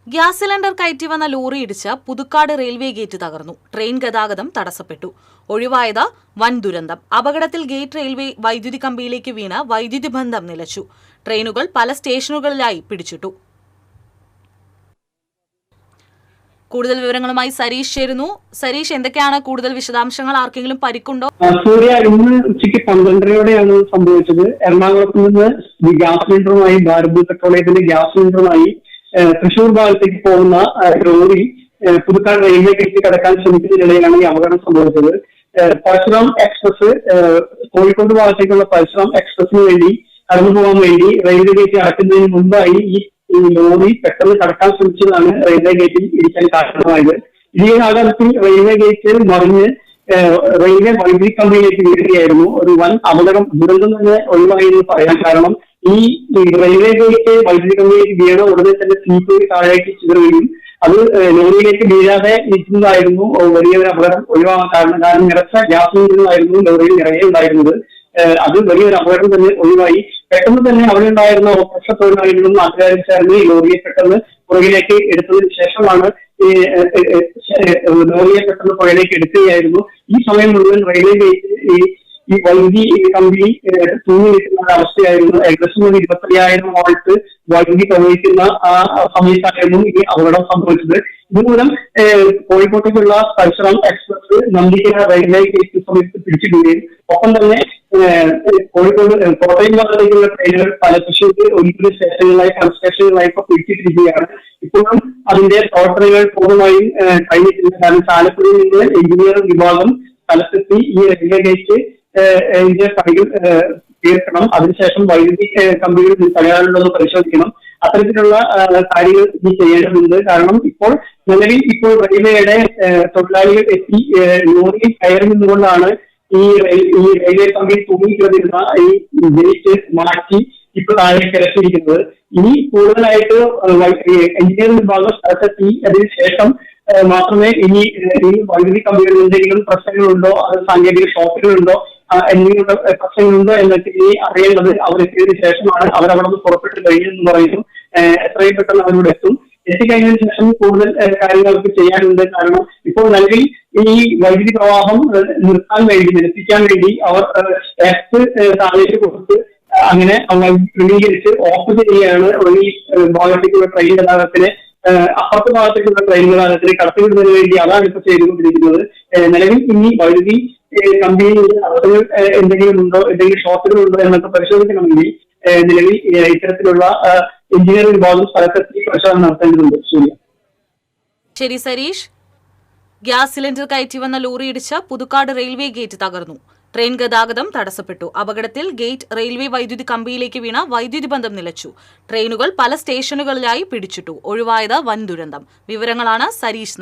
Gas cylinder കയറ്റി വന്ന lorry ഇടിച്ച് പുതുക്കാട് റെയിൽവേ ഗേറ്റ് തകർന്നു. ട്രെയിൻ ഗതാഗതം തടസ്സപ്പെട്ടു. ഒഴിവായത് വൻ ദുരന്തം. അപകടത്തിൽ ഗേറ്റ് റെയിൽവേ വൈദ്യുതി കമ്പിയിലേക്ക് വീണ് വൈദ്യുതി ബന്ധം നിലച്ചു. ട്രെയിനുകൾ പല സ്റ്റേഷനുകളിലായി പിടിച്ചിട്ടു. കൂടുതൽ വിവരങ്ങളുമായി സരീഷ് ചേരുന്നു. സരീഷ്, എന്തൊക്കെയാണ് കൂടുതൽ വിശദാംശങ്ങൾ? ആർക്കെങ്കിലും പരിക്കുണ്ടോ? സൂര്യ, ഇന്ന് ഉച്ചയ്ക്ക് 12:30യോടെയാണ് സംഭവിച്ചത്. എറണാകുളത്ത് നിന്ന് ഗ്യാസ് സിലിണ്ടറുമായി ഭാരത് പെട്രോളിയത്തിന്റെ ഗ്യാസ് സിലിണ്ടറുമായി തൃശൂർ ഭാഗത്തേക്ക് പോകുന്ന ലോറി പുതുക്കാട് റെയിൽവേ ഗേറ്റ് കടക്കാൻ ശ്രമിക്കുന്നതിനിടയിലാണ് ഈ അപകടം സംഭവിച്ചത്. പരശുറാം എക്സ്പ്രസ് കോഴിക്കോട് ഭാഗത്തേക്കുള്ള പരശുറാം എക്സ്പ്രസിന് വേണ്ടി കടന്നു പോകാൻ വേണ്ടി റെയിൽവേ ഗേറ്റ് അടക്കുന്നതിന് മുൻപായി ഈ ലോറി പെട്ടെന്ന് കടക്കാൻ ശ്രമിച്ചതാണ് റെയിൽവേ ഗേറ്റിൽ ഇടിക്കാൻ കാരണമായത്. ഈ ആഘാതത്തിൽ റെയിൽവേ ഗേറ്റ് മറിഞ്ഞ് റെയിൽവേ വൈദ്യുതി കമ്പിയിലേക്ക് വീഴുകയായിരുന്നു. ഒരു വൻ അപകടം, ദുരന്തം തന്നെ ഒഴിവായി എന്ന് പറയാൻ കാരണം ഈ റെയിൽവേ ഗേറ്റ് വൈദ്യുതി കമ്പിയിലേക്ക് വീണ ഉടനെ തന്നെ തീപ്പൊരി താഴേക്ക് ചിതറുകയും അത് ലോറിയിലേക്ക് വീഴാതെ ഇരിക്കുന്നതായിരുന്നു വലിയൊരു അപകടം ഒഴിവാകാൻ കാരണം നിറച്ച ഗ്യാസ് സിലിണ്ടറായിരുന്നു ലോറിയിൽ നിറയെ ഉണ്ടായിരുന്നത്. അത് വലിയൊരു അപകടം തന്നെ ഒഴിവായി. പെട്ടെന്ന് തന്നെ അവിടെ ഉണ്ടായിരുന്ന ഓട്ടോറിക്ഷ തൊഴിലാളികളും നാട്ടുകാരും ചേർന്ന് ഈ ലോറിയെ പെട്ടെന്ന് പുറകിലേക്ക് എടുത്തതിന് ശേഷമാണ് ലോറിയെ പെട്ടെന്ന് പുറകിലേക്ക് എടുക്കുകയായിരുന്നു. ഈ സമയം മുഴുവൻ റെയിൽവേ ഗേറ്റ് ഈ വൈദ്യുതി കമ്പി തൂങ്ങി നിൽക്കുന്ന അവസ്ഥയായിരുന്നു. ഏകദേശം 25,000 വോൾട്ട് വൈദ്യുതി പ്രവഹിക്കുന്ന ആ സമയത്തായിരുന്നു ഈ അപകടം സംഭവിച്ചത്. ഇതുമൂലം കോഴിക്കോട്ടേക്കുള്ള Parasuram express Nandikkara railway gate സമയത്ത് പിടിച്ചിടുകയും ഒപ്പം തന്നെ കോട്ടയം ഭാഗത്തേക്കുള്ള ട്രെയിനുകൾ പല തൃശ്ശൂർക്ക് ഒരിക്കലും സ്റ്റേഷനുകളായി പല സ്റ്റേഷനുകളായി ഇപ്പൊ പിടിച്ചിട്ടിരിക്കുകയാണ്. ഇപ്പോഴും അതിന്റെ പ്രവർത്തനങ്ങൾ പൂർണ്ണമായും കഴിഞ്ഞിട്ടില്ല. കാരണം ചാലക്കുടിയിൽ നിന്ന് എഞ്ചിനീയറിംഗ് വിഭാഗം സ്ഥലത്തെത്തി ഈ റെയിൽവേ ഗേറ്റ് പണികൾ തീർക്കണം. അതിനുശേഷം വൈദ്യുതി കമ്പികൾ തകരാറുണ്ടെന്ന് പരിശോധിക്കണം. അത്തരത്തിലുള്ള കാര്യങ്ങൾ ഇനി ചെയ്യേണ്ടതുണ്ട്. കാരണം നിലവിൽ ഇപ്പോൾ റെയിൽവേയുടെ തൊഴിലാളികൾ എത്തി ലോറിയിൽ കയറി നിന്നുകൊണ്ടാണ് ഈ റെയിൽവേ കമ്പിയിൽ തൂങ്ങിക്കിടന്നിരുന്ന ഈ ഗേറ്റ് മാറ്റി ഇപ്പോൾ താഴേക്ക് ഇറക്കിയിരിക്കുന്നത്. ഇനി കൂടുതലായിട്ട് എഞ്ചിനീയറിംഗ് വിഭാഗം സ്ഥലത്തെത്തി അതിനുശേഷം മാത്രമേ ഇനി വൈദ്യുതി കമ്പികളിൽ എന്തെങ്കിലും പ്രശ്നങ്ങളുണ്ടോ, അത് സാങ്കേതിക ഷോക്കുകളുണ്ടോ, എന്തെങ്കിലും പ്രശ്നങ്ങളുണ്ടോ എന്നൊക്കെ ഇനി അറിയേണ്ടത് അവരെത്തിയതിനു ശേഷമാണ്. അവരവിടെ നിന്ന് പുറപ്പെട്ട് കഴിഞ്ഞെന്ന് പറയുന്നു. എത്രയും പെട്ടെന്ന് അവരോട് എത്തിക്കഴിഞ്ഞതിന് ശേഷം കൂടുതൽ കാര്യങ്ങൾ അവർക്ക് ചെയ്യാനുണ്ട്. കാരണം ഇപ്പോൾ നിലവിൽ ഈ വൈദ്യുതി പ്രവാഹം നിരസിക്കാൻ വേണ്ടി അവർ എഫ് താഴേക്ക് കൊടുത്ത് അങ്ങനെ ക്രമീകരിച്ച് ഓഫ് ചെയ്യുകയാണ്. ഈ ഭാഗത്തേക്കുള്ള ട്രെയിൻ ഗതാഗതത്തിന് അപ്പുറത്തെ ഭാഗത്തേക്കുള്ള ട്രെയിൻ ഗതാഗതത്തിന് കടത്തിവിടുന്നതിന് വേണ്ടി അതാണ് ഇപ്പൊ ചെയ്തുകൊണ്ടിരിക്കുന്നത്. നിലവിൽ ഇനി വൈദ്യുതി കമ്പിയിൽ തടസ്സങ്ങൾ എന്തെങ്കിലും ഉണ്ടോ, എന്തെങ്കിലും ഷോർട്ടുകൾ ഉണ്ടോ എന്നൊക്കെ പരിശോധിക്കണമെങ്കിൽ നിലവിൽ ഇത്തരത്തിലുള്ള എഞ്ചിനീയറിംഗ് വിഭാഗം സ്ഥലത്തെത്തി പരിശോധന നടത്തേണ്ടതുണ്ട്. ശരി സരീഷ്. ഗ്യാസ് സിലിണ്ടർ കയറ്റി വന്ന ലോറി ഇടിച്ച് പുതുക്കാട് റെയിൽവേ ഗേറ്റ് തകർന്നു. ട്രെയിൻ ഗതാഗതം തടസ്സപ്പെട്ടു. അപകടത്തിൽ ഗേറ്റ് റെയിൽവേ വൈദ്യുതി കമ്പിയിലേക്ക് വീണ വൈദ്യുതി ബന്ധം നിലച്ചു. ട്രെയിനുകൾ പല സ്റ്റേഷനുകളിലായി പിടിച്ചിട്ടു. ഒഴിവായത് വൻ ദുരന്തം. വിവരങ്ങളാണ് സരീഷ്